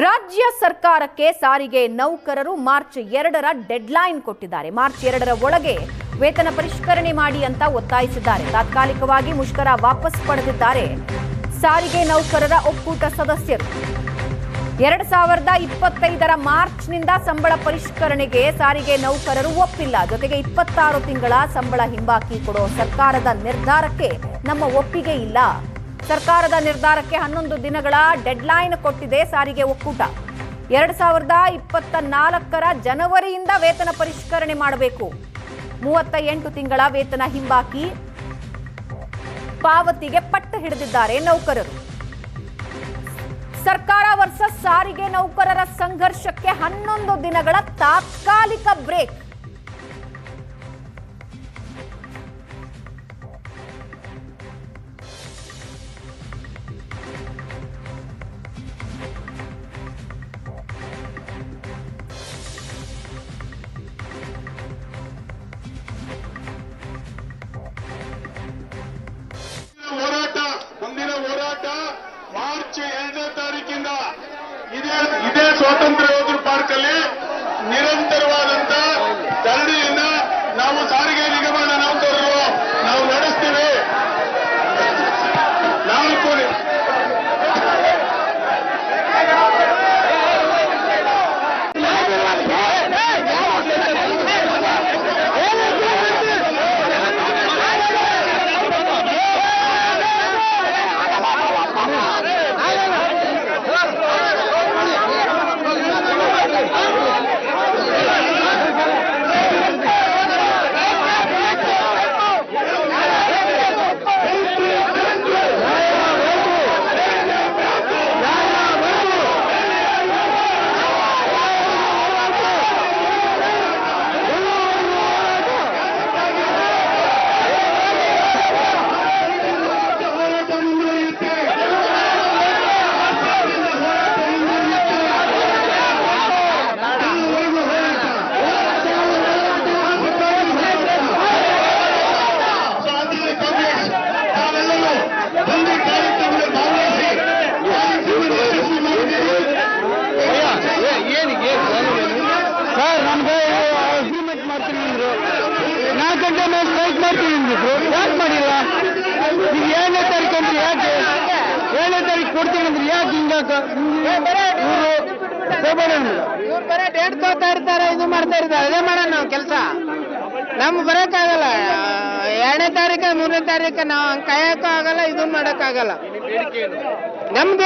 ರಾಜ್ಯ ಸರ್ಕಾರಕ್ಕೆ ಸಾರಿಗೆ ನೌಕರರು ಮಾರ್ಚ್ 2ರ ಡೆಡ್ಲೈನ್ ಕೊಟ್ಟಿದ್ದಾರೆ. ಮಾರ್ಚ್ 2ರ ಒಳಗೆ ವೇತನ ಪರಿಷ್ಕರಣೆ ಮಾಡಿ ಅಂತ ಒತ್ತಾಯಿಸಿದ್ದಾರೆ. ತಾತ್ಕಾಲಿಕವಾಗಿ ಮುಷ್ಕರ ವಾಪಸ್ ಪಡೆದಿದ್ದಾರೆ ಸಾರಿಗೆ ನೌಕರರ ಒಕ್ಕೂಟ ಸದಸ್ಯರು. 2025ರ ಮಾರ್ಚ್ನಿಂದ ಸಂಬಳ ಪರಿಷ್ಕರಣೆಗೆ ಸಾರಿಗೆ ನೌಕರರು ಒಪ್ಪಿಲ್ಲ. ಜೊತೆಗೆ 26 ತಿಂಗಳ ಸಂಬಳ ಹಿಂಬಾಕಿ ಕೊಡೋ ಸರ್ಕಾರದ ನಿರ್ಧಾರಕ್ಕೆ ನಮ್ಮ ಒಪ್ಪಿಗೆ ಇಲ್ಲ. ಸರ್ಕಾರದ ನಿರ್ಧಾರಕ್ಕೆ 11 ದಿನಗಳ ಡೆಡ್ಲೈನ್ ಕೊಟ್ಟಿದೆ ಸಾರಿಗೆ ಒಕ್ಕೂಟ. 2024ರ ಜನವರಿಯಿಂದ ವೇತನ ಪರಿಷ್ಕರಣೆ ಮಾಡಬೇಕು. 38 ತಿಂಗಳ ವೇತನ ಹಿಂಬಾಕಿ ಪಾವತಿಗೆ ಪಟ್ಟು ಹಿಡಿದಿದ್ದಾರೆ ನೌಕರರು. ಸರ್ಕಾರ ವರ್ಸಸ್ ಸಾರಿಗೆ ನೌಕರರ ಸಂಘರ್ಷಕ್ಕೆ 11 ದಿನಗಳ ತಾತ್ಕಾಲಿಕ ಬ್ರೇಕ್. ಮುಂದಿನ ಹೋರಾಟ ಮಾರ್ಚ್ 2ನೇ ತಾರೀಕಿಂದ ಇದೇ ಸ್ವಾತಂತ್ರ್ಯ ಯೋಧರ ಪಾರ್ಕ್ ಅಲ್ಲಿ ನಿರಂತರವಾದಂತ ಧರಣಿಯನ್ನ ನಾವು ಸಾರಿಗೆ ನಿಗಮದ ನೌಕರರು ನಾವು ನಡೆಸ್ತೀವಿ. ಯಾಕೆ ಮಾಡಿಲ್ಲ? ಈಗ 7ನೇ ತಾರೀಕು ಅಂದ್ರೆ ಯಾಕೆ 7ನೇ ತಾರೀಕು ಕೊಡ್ತೀನಿ ಅಂದ್ರೆ ಯಾಕೆ ಹಿಂಗಾಕ ಇವ್ರು ಬರೀ ಡೇಟ್ ತೋತಾ ಇರ್ತಾರೆ, ಇದು ಮಾಡ್ತಾ ಇರ್ತಾರೆ. ಅದೇ ಮಾಡೋಣ ನಾವು ಕೆಲಸ. ನಮ್ಗೆ ಬರೋಕ್ಕಾಗಲ್ಲ. 2ನೇ ತಾರೀಕು 3ನೇ ತಾರೀಕು ನಾವು ಕಾಯಕ್ಕೂ ಆಗಲ್ಲ, ಇದನ್ನು ಮಾಡೋಕ್ಕಾಗಲ್ಲ. ನಮ್ದು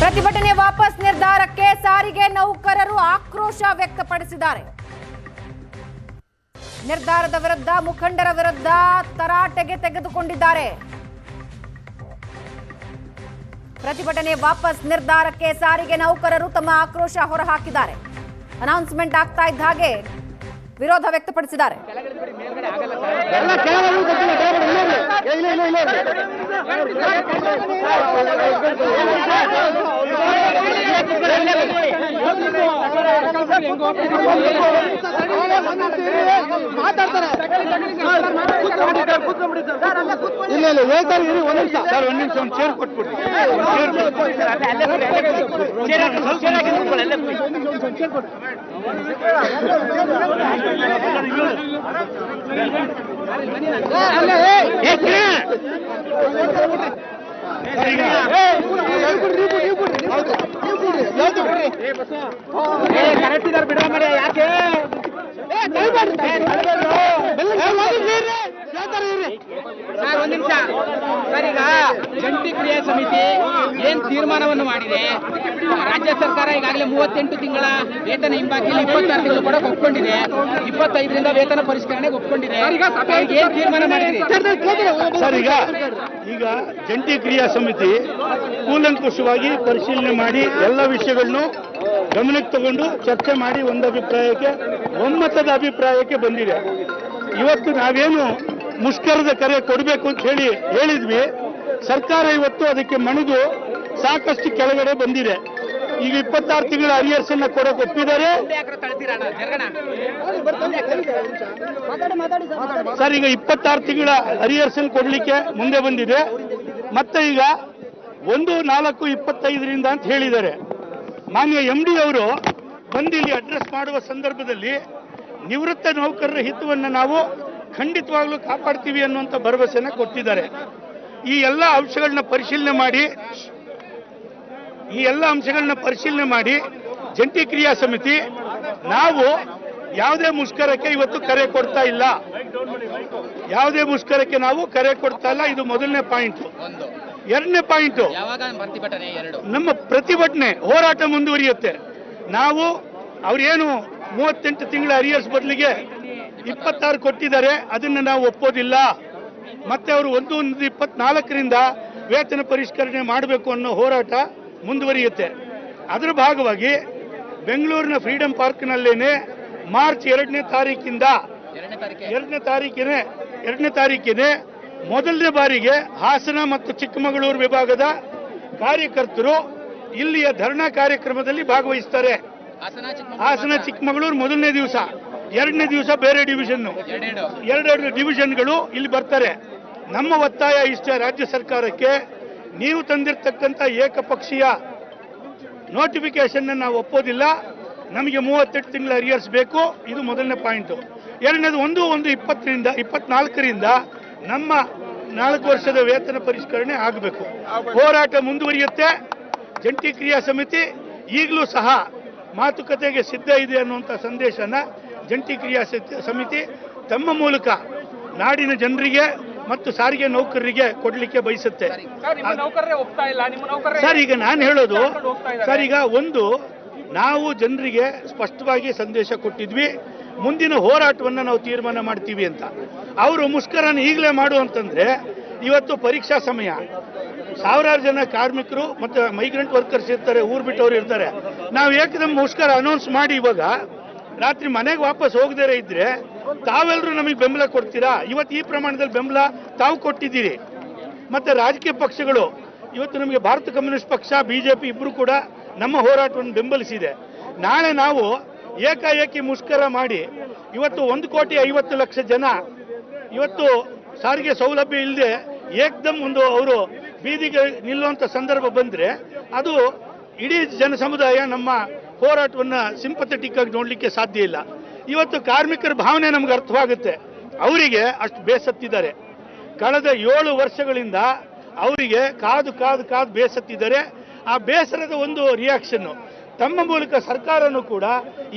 ಪ್ರತಿಭಟನೆ ವಾಪಸ್ ನಿರ್ಧಾರಕ್ಕೆ ಸಾರಿಗೆ ನೌಕರರು ಆಕ್ರೋಶ ವ್ಯಕ್ತಪಡಿಸಿದ್ದಾರೆ. ನಿರ್ಧಾರದ ವಿರುದ್ಧ ಮುಖಂಡರ ವಿರುದ್ಧ ತರಾಟೆಗೆ ತೆಗೆದುಕೊಂಡಿದ್ದಾರೆ. ಪ್ರತಿಭಟನೆ ವಾಪಸ್ ನಿರ್ಧಾರಕ್ಕೆ ಸಾರಿಗೆ ನೌಕರರು ತಮ್ಮ ಆಕ್ರೋಶ ಹೊರಹಾಕಿದ್ದಾರೆ. ಅನೌನ್ಸ್ಮೆಂಟ್ ಆಗ್ತಾ ಇದ್ದ ಹಾಗೆ ವಿರೋಧ ವ್ಯಕ್ತಪಡಿಸಿದ್ದಾರೆ. ಇಲ್ಲ ಹೇಳ್ತಾರೆ. ಒಂದ್ ನಿಮಿಷ ಒಂದು ಚೇರ್ ಕೊಟ್ಬಿಡಿ. ಕರೆಕ್ಟ್ ಇದಾರೆ ಬಿಡ ಮಾಡಿ. ಯಾಕೆ ಸರ್ ಒಂದ್ ನಿಮಿಷ ಸರ್, ಈಗ ಜಂಟಿ ಕ್ರಿಯಾ ಸಮಿತಿ ಏನ್ ತೀರ್ಮಾನವನ್ನು ಮಾಡಿದೆ, ರಾಜ್ಯ ಸರ್ಕಾರ ಈಗಾಗಲೇ 38 ತಿಂಗಳ ವೇತನ ಹಿಂಬಾಕಿಯಲ್ಲಿ 26 ತಿಂಗಳು ಕೂಡ ಒಪ್ಕೊಂಡಿದೆ. 25ರಿಂದ ವೇತನ ಪರಿಷ್ಕರಣೆಗೆ ಒಪ್ಕೊಂಡಿದೆ. ಏನ್ ತೀರ್ಮಾನ ಮಾಡಿದ್ರಿ ಸರ್? ಈಗ ಜಂಟಿ ಕ್ರಿಯಾ ಸಮಿತಿ ಕೂಲಂಕುಷವಾಗಿ ಪರಿಶೀಲನೆ ಮಾಡಿ ಎಲ್ಲ ವಿಷಯಗಳನ್ನು ಗಮನಕ್ಕೆ ತಗೊಂಡು ಚರ್ಚೆ ಮಾಡಿ ಒಂದು ಅಭಿಪ್ರಾಯಕ್ಕೆ, ಒಮ್ಮತದ ಅಭಿಪ್ರಾಯಕ್ಕೆ ಬಂದಿದೆ. ಇವತ್ತು ನಾವೇನು ಮುಷ್ಕರದ ಕರೆ ಕೊಡಬೇಕು ಅಂತ ಹೇಳಿದ್ವಿ. ಸರ್ಕಾರ ಇವತ್ತು ಅದಕ್ಕೆ ಮಣಿದು ಸಾಕಷ್ಟು ಕೆಳಗಡೆ ಬಂದಿದೆ. ಈಗ 26 ತಿಂಗಳ ಅರಿಯರ್ಸ್ ಅನ್ನ ಕೊಡಕ್ಕೆ ಒಪ್ಪಿದ್ದಾರೆ ಸರ್. ಈಗ 26 ತಿಂಗಳ ಅರಿಯರ್ಸ್ ಕೊಡ್ಲಿಕ್ಕೆ ಮುಂದೆ ಬಂದಿದೆ. ಮತ್ತೆ ಈಗ 1/4/25 ಅಂತ ಹೇಳಿದ್ದಾರೆ. ಮಾನ್ಯ MD ಅವರು ಬಂದಿಲ್ಲಿ ಅಡ್ರೆಸ್ ಮಾಡುವ ಸಂದರ್ಭದಲ್ಲಿ ನಿವೃತ್ತ ನೌಕರರ ಹಿತವನ್ನು ನಾವು ಖಂಡಿತವಾಗ್ಲೂ ಕಾಪಾಡ್ತೀವಿ ಅನ್ನುವಂಥ ಭರವಸೆನ ಕೊಟ್ಟಿದ್ದಾರೆ. ಈ ಎಲ್ಲ ಅಂಶಗಳನ್ನ ಪರಿಶೀಲನೆ ಮಾಡಿ ಜಂಟಿ ಕ್ರಿಯಾ ಸಮಿತಿ ನಾವು ಯಾವುದೇ ಮುಷ್ಕರಕ್ಕೆ ಇವತ್ತು ಕರೆ ಕೊಡ್ತಾ ಇಲ್ಲ. ಇದು ಮೊದಲನೇ ಪಾಯಿಂಟ್. ಎರಡನೇ ಪಾಯಿಂಟ್, ನಮ್ಮ ಪ್ರತಿಭಟನೆ ಹೋರಾಟ ಮುಂದುವರಿಯುತ್ತೆ. ನಾವು ಅವ್ರೇನು 38 ತಿಂಗಳ ಅರಿಯರ್ಸ್ ಬದಲಿಗೆ 26 ಕೊಟ್ಟಿದ್ದಾರೆ, ಅದನ್ನು ನಾವು ಒಪ್ಪೋದಿಲ್ಲ. ಮತ್ತೆ ಅವರು 1/24 ವೇತನ ಪರಿಷ್ಕರಣೆ ಮಾಡಬೇಕು ಅನ್ನೋ ಹೋರಾಟ ಮುಂದುವರಿಯುತ್ತೆ. ಅದರ ಭಾಗವಾಗಿ ಬೆಂಗಳೂರಿನ ಫ್ರೀಡಂ ಪಾರ್ಕ್ನಲ್ಲೇನೆ ಮಾರ್ಚ್ 2ನೇ ತಾರೀಕಿಗೆ ಮೊದಲನೇ ಬಾರಿಗೆ ಹಾಸನ ಮತ್ತು ಚಿಕ್ಕಮಗಳೂರು ವಿಭಾಗದ ಕಾರ್ಯಕರ್ತರು ಇಲ್ಲಿಯ ಧರಣಾ ಕಾರ್ಯಕ್ರಮದಲ್ಲಿ ಭಾಗವಹಿಸ್ತಾರೆ. ಹಾಸನ ಚಿಕ್ಕಮಗಳೂರು ಮೊದಲನೇ ದಿವಸ, ಎರಡನೇ ದಿವಸ ಬೇರೆ ಡಿವಿಷನ್, ಎರಡು ಡಿವಿಷನ್ಗಳು ಇಲ್ಲಿ ಬರ್ತಾರೆ. ನಮ್ಮ ಒತ್ತಾಯ ಇಷ್ಟೇ, ರಾಜ್ಯ ಸರ್ಕಾರಕ್ಕೆ ನೀವು ತಂದಿರತಕ್ಕಂಥ ಏಕಪಕ್ಷೀಯ ನೋಟಿಫಿಕೇಶನ್ ನಾವು ಒಪ್ಪೋದಿಲ್ಲ. ನಮಗೆ 38 ತಿಂಗಳ ಅರಿಯರ್ಸ್ ಬೇಕು. ಇದು ಮೊದಲನೇ ಪಾಯಿಂಟ್. ಎರಡನೇದು 1/1/24 ನಮ್ಮ 4 ವರ್ಷದ ವೇತನ ಪರಿಷ್ಕರಣೆ ಆಗಬೇಕು. ಹೋರಾಟ ಮುಂದುವರಿಯುತ್ತೆ. ಜಂಟಿ ಕ್ರಿಯಾ ಸಮಿತಿ ಈಗಲೂ ಸಹ ಮಾತುಕತೆಗೆ ಸಿದ್ಧ ಇದೆ ಅನ್ನುವಂಥ ಸಂದೇಶನ ಜಂಟಿ ಕ್ರಿಯಾ ಸಮಿತಿ ತಮ್ಮ ಮೂಲಕ ನಾಡಿನ ಜನರಿಗೆ ಮತ್ತು ಸಾರಿಗೆ ನೌಕರರಿಗೆ ಕೊಡಲಿಕ್ಕೆ ಬಯಸುತ್ತೆ. ಸರ್, ಈಗ ನಾನು ಹೇಳೋದು ಸರ್, ಈಗ ನಾವು ಜನರಿಗೆ ಸ್ಪಷ್ಟವಾಗಿ ಸಂದೇಶ ಕೊಟ್ಟಿದ್ವಿ, ಮುಂದಿನ ಹೋರಾಟವನ್ನು ನಾವು ತೀರ್ಮಾನ ಮಾಡ್ತೀವಿ ಅಂತ. ಅವರು ಮುಷ್ಕರನ ಈಗಲೇ ಮಾಡು ಅಂತಂದ್ರೆ ಇವತ್ತು ಪರೀಕ್ಷಾ ಸಮಯ, ಸಾವಿರಾರು ಜನ ಕಾರ್ಮಿಕರು ಮತ್ತು ಮೈಗ್ರೆಂಟ್ ವರ್ಕರ್ಸ್ ಇರ್ತಾರೆ, ಊರು ಬಿಟ್ಟವರು ಇರ್ತಾರೆ. ನಾವು ಏಕದಮ್ ಮುಷ್ಕರ ಅನೌನ್ಸ್ ಮಾಡಿ ಇವಾಗ ರಾತ್ರಿ ಮನೆಗೆ ವಾಪಸ್ ಹೋಗದೇ ಇದ್ರೆ ತಾವೆಲ್ಲರೂ ನಮಗೆ ಬೆಂಬಲ ಕೊಡ್ತೀರಾ? ಇವತ್ತು ಈ ಪ್ರಮಾಣದಲ್ಲಿ ಬೆಂಬಲ ತಾವು ಕೊಟ್ಟಿದ್ದೀರಿ. ಮತ್ತೆ ರಾಜಕೀಯ ಪಕ್ಷಗಳು ಇವತ್ತು ನಮಗೆ ಭಾರತ ಕಮ್ಯುನಿಸ್ಟ್ ಪಕ್ಷ, BJP ಇಬ್ಬರು ಕೂಡ ನಮ್ಮ ಹೋರಾಟವನ್ನು ಬೆಂಬಲಿಸಿದೆ. ನಾಳೆ ನಾವು ಏಕಾಏಕಿ ಮುಷ್ಕರ ಮಾಡಿ ಇವತ್ತು 1,50,00,000 ಜನ ಇವತ್ತು ಸಾರಿಗೆ ಸೌಲಭ್ಯ ಇಲ್ಲದೆ ಏಕದಮ್ ಅವರು ಬೀದಿಗೆ ನಿಲ್ಲುವಂಥ ಸಂದರ್ಭ ಬಂದರೆ ಅದು ಇಡೀ ಜನ ಸಮುದಾಯ ನಮ್ಮ ಹೋರಾಟವನ್ನು ಸಿಂಪಥೆಟಿಕ್ ಆಗಿ ನೋಡಲಿಕ್ಕೆ ಸಾಧ್ಯ ಇಲ್ಲ. ಇವತ್ತು ಕಾರ್ಮಿಕರ ಭಾವನೆ ನಮ್ಗೆ ಅರ್ಥವಾಗುತ್ತೆ. ಅವರಿಗೆ ಅಷ್ಟು ಬೇಸತ್ತಿದ್ದಾರೆ. ಕಳೆದ 7 ವರ್ಷಗಳಿಂದ ಅವರಿಗೆ ಕಾದು ಬೇಸತ್ತಿದ್ದಾರೆ. ಆ ಬೇಸರದ ಒಂದು ರಿಯಾಕ್ಷನ್ನು ತಮ್ಮ ಮೂಲಕ ಸರ್ಕಾರನೂ ಕೂಡ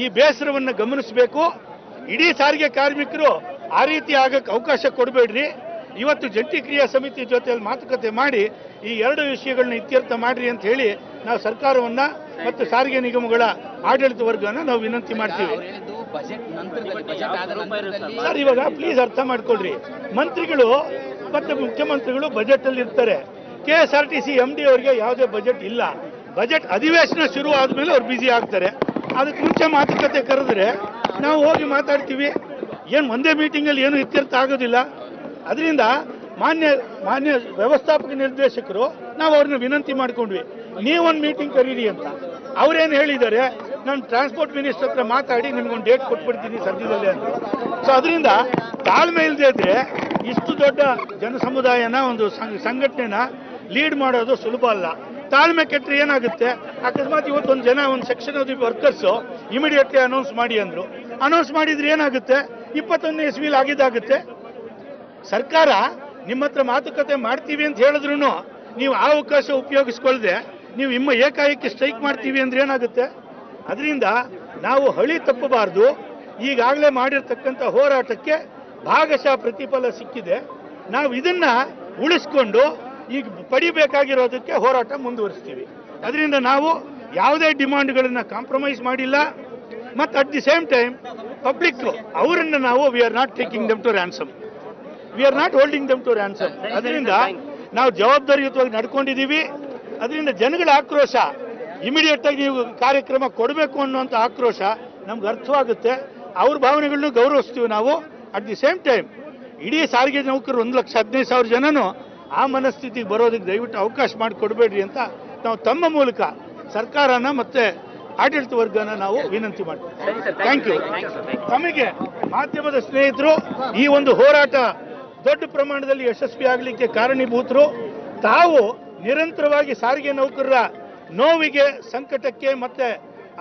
ಈ ಬೇಸರವನ್ನು ಗಮನಿಸಬೇಕು. ಇಡೀ ಸಾರಿಗೆ ಕಾರ್ಮಿಕರು ಆ ರೀತಿ ಆಗಕ್ಕೆ ಅವಕಾಶ ಕೊಡಬೇಡ್ರಿ. ಇವತ್ತು ಜಂಟಿ ಕ್ರಿಯಾ ಸಮಿತಿ ಜೊತೆಯಲ್ಲಿ ಮಾತುಕತೆ ಮಾಡಿ ಈ 2 ವಿಷಯಗಳನ್ನ ಇತ್ಯರ್ಥ ಮಾಡ್ರಿ ಅಂತ ಹೇಳಿ ನಾವು ಸರ್ಕಾರವನ್ನ ಮತ್ತು ಸಾರಿಗೆ ನಿಗಮಗಳ ಆಡಳಿತ ವರ್ಗನ ನಾವು ವಿನಂತಿ ಮಾಡ್ತೀವಿ. ಸರ್, ಇವಾಗ ಪ್ಲೀಸ್ ಅರ್ಥ ಮಾಡ್ಕೊಳ್ರಿ, ಮಂತ್ರಿಗಳು ಮತ್ತೆ ಮುಖ್ಯಮಂತ್ರಿಗಳು ಬಜೆಟ್ ಅಲ್ಲಿ ಇರ್ತಾರೆ. KSRTC MD ಅವರಿಗೆ ಯಾವುದೇ ಬಜೆಟ್ ಇಲ್ಲ. ಬಜೆಟ್ ಅಧಿವೇಶನ ಶುರು ಆದ್ಮೇಲೆ ಅವ್ರು ಬ್ಯುಸಿ ಆಗ್ತಾರೆ. ಅದಕ್ಕೆ ಮುಂಚೆ ಮಾತುಕತೆ ಕರೆದ್ರೆ ನಾವು ಹೋಗಿ ಮಾತಾಡ್ತೀವಿ. ಏನು ಒಂದೇ ಮೀಟಿಂಗಲ್ಲಿ ಏನು ಇತ್ಯರ್ಥ ಆಗೋದಿಲ್ಲ. ಅದರಿಂದ ಮಾನ್ಯ ವ್ಯವಸ್ಥಾಪಕ ನಿರ್ದೇಶಕರು ನಾವು ಅವ್ರನ್ನ ವಿನಂತಿ ಮಾಡ್ಕೊಂಡ್ವಿ, ನೀವೊಂದು ಮೀಟಿಂಗ್ ಕರೀರಿ ಅಂತ. ಅವ್ರೇನು ಹೇಳಿದ್ದಾರೆ, ನಾನು ಟ್ರಾನ್ಸ್ಪೋರ್ಟ್ ಮಿನಿಸ್ಟರ್ ಹತ್ರ ಮಾತಾಡಿ ನಿಮ್ಗೊಂದು ಡೇಟ್ ಕೊಟ್ಬಿಡ್ತೀನಿ ಸದ್ಯದಲ್ಲೇ ಅಂತ. ಸೊ ಅದರಿಂದ ತಾಳ್ಮೆ ಇಲ್ಲದೆ ಇದ್ರೆ ಇಷ್ಟು ದೊಡ್ಡ ಜನ ಸಮುದಾಯನ ಒಂದು ಸಂಘಟನೆನ ಲೀಡ್ ಮಾಡೋದು ಸುಲಭ ಅಲ್ಲ. ತಾಳ್ಮೆ ಕೆಟ್ಟರೆ ಏನಾಗುತ್ತೆ, ಅಕಸ್ಮಾತ್ ಇವತ್ತೊಂದು ಜನ ಒಂದು section of the workers immediately announce ಮಾಡಿ ಅಂದರು. ಅನೌನ್ಸ್ ಮಾಡಿದ್ರೆ ಏನಾಗುತ್ತೆ, 21ನೇ ಇಸ್ವಿಲಿ ಆಗಿದ್ದಾಗುತ್ತೆ. ಸರ್ಕಾರ ನಿಮ್ಮ ಹತ್ರ ಮಾತುಕತೆ ಮಾಡ್ತೀವಿ ಅಂತ ಹೇಳಿದ್ರು ನೀವು ಆ ಅವಕಾಶ ಉಪಯೋಗಿಸ್ಕೊಳ್ದೆ ನೀವು ಏಕಾಏಕಿ ಸ್ಟ್ರೈಕ್ ಮಾಡ್ತೀವಿ ಅಂದ್ರೆ ಏನಾಗುತ್ತೆ? ಅದರಿಂದ ನಾವು ಹಳಿ ತಪ್ಪಬಾರ್ದು. ಈಗಾಗಲೇ ಮಾಡಿರ್ತಕ್ಕಂಥ ಹೋರಾಟಕ್ಕೆ ಭಾಗಶಃ ಪ್ರತಿಫಲ ಸಿಕ್ಕಿದೆ. ನಾವು ಇದನ್ನ ಉಳಿಸ್ಕೊಂಡು ಈಗ ಪಡಿಬೇಕಾಗಿರೋದಕ್ಕೆ ಹೋರಾಟ ಮುಂದುವರಿಸ್ತೀವಿ. ಅದರಿಂದ ನಾವು ಯಾವುದೇ ಡಿಮಾಂಡ್ಗಳನ್ನು ಕಾಂಪ್ರಮೈಸ್ ಮಾಡಿಲ್ಲ. ಮತ್ತು at the same time public ಅವರನ್ನು ನಾವು we are not taking them to ransom, we are not holding them to ransom. ಅದರಿಂದ ನಾವು ಜವಾಬ್ದಾರಿಯುತವಾಗಿ ನಡ್ಕೊಂಡಿದ್ದೀವಿ. ಅದರಿಂದ ಜನಗಳ ಆಕ್ರೋಶ, ಇಮಿಡಿಯೇಟ್ ಆಗಿ ನೀವು ಕಾರ್ಯಕ್ರಮ ಕೊಡಬೇಕು ಅನ್ನುವಂಥ ಆಕ್ರೋಶ ನಮ್ಗೆ ಅರ್ಥವಾಗುತ್ತೆ. ಅವ್ರ ಭಾವನೆಗಳನ್ನು ಗೌರವಿಸ್ತೀವಿ ನಾವು. ಅಟ್ ದಿ ಸೇಮ್ ಟೈಮ್ ಇಡೀ ಸಾರಿಗೆ ನೌಕರರು 1,15,000 ಜನನು ಆ ಮನಸ್ಥಿತಿಗೆ ಬರೋದಕ್ಕೆ ದಯವಿಟ್ಟು ಅವಕಾಶ ಮಾಡಿಕೊಡ್ಬೇಡ್ರಿ ಅಂತ ನಾವು ತಮ್ಮ ಮೂಲಕ ಸರ್ಕಾರನ ಮತ್ತೆ ಆಡಳಿತ ವರ್ಗನ ನಾವು ವಿನಂತಿ ಮಾಡ್ತೀವಿ. Thank you. ತಮಗೆ ಮಾಧ್ಯಮದ ಸ್ನೇಹಿತರು ಈ ಒಂದು ಹೋರಾಟ ದೊಡ್ಡ ಪ್ರಮಾಣದಲ್ಲಿ ಯಶಸ್ವಿ ಆಗಲಿಕ್ಕೆ ಕಾರಣೀಭೂತರು. ತಾವು ನಿರಂತರವಾಗಿ ಸಾರಿಗೆ ನೌಕರರ ನೋವಿಗೆ, ಸಂಕಟಕ್ಕೆ ಮತ್ತೆ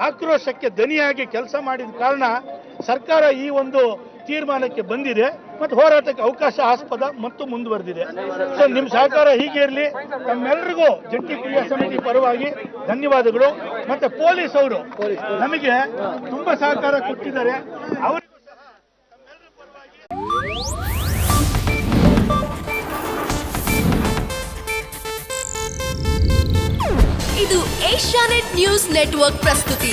ಆಕ್ರೋಶಕ್ಕೆ ದನಿಯಾಗಿ ಕೆಲಸ ಮಾಡಿದ ಕಾರಣ ಸರ್ಕಾರ ಈ ಒಂದು ತೀರ್ಮಾನಕ್ಕೆ ಬಂದಿದೆ ಮತ್ತು ಹೋರಾಟಕ್ಕೆ ಅವಕಾಶ ಆಸ್ಪದ ಮತ್ತು ಮುಂದುವರೆದಿದೆ. ಸೊ ನಿಮ್ಮ ಸಹಕಾರ ಹೀಗೆ ಇರಲಿ. ತಮ್ಮೆಲ್ಲರಿಗೂ ಜಂಟಿ ಕ್ರಿಯಾ ಸಮಿತಿ ಪರವಾಗಿ ಧನ್ಯವಾದಗಳು. ಮತ್ತೆ ಪೊಲೀಸ್ ಅವರು ನಮಗೆ ತುಂಬಾ ಸಹಕಾರ ಕೊಟ್ಟಿದ್ದಾರೆ. ಅವರಿಗೂ ಸಹ ತಮ್ಮೆಲ್ಲರ ಪರವಾಗಿ ಇದು ಏಷ್ಯಾನೆಟ್ ನ್ಯೂಸ್ ನೆಟ್ವರ್ಕ್ ಪ್ರಸ್ತುತಿ.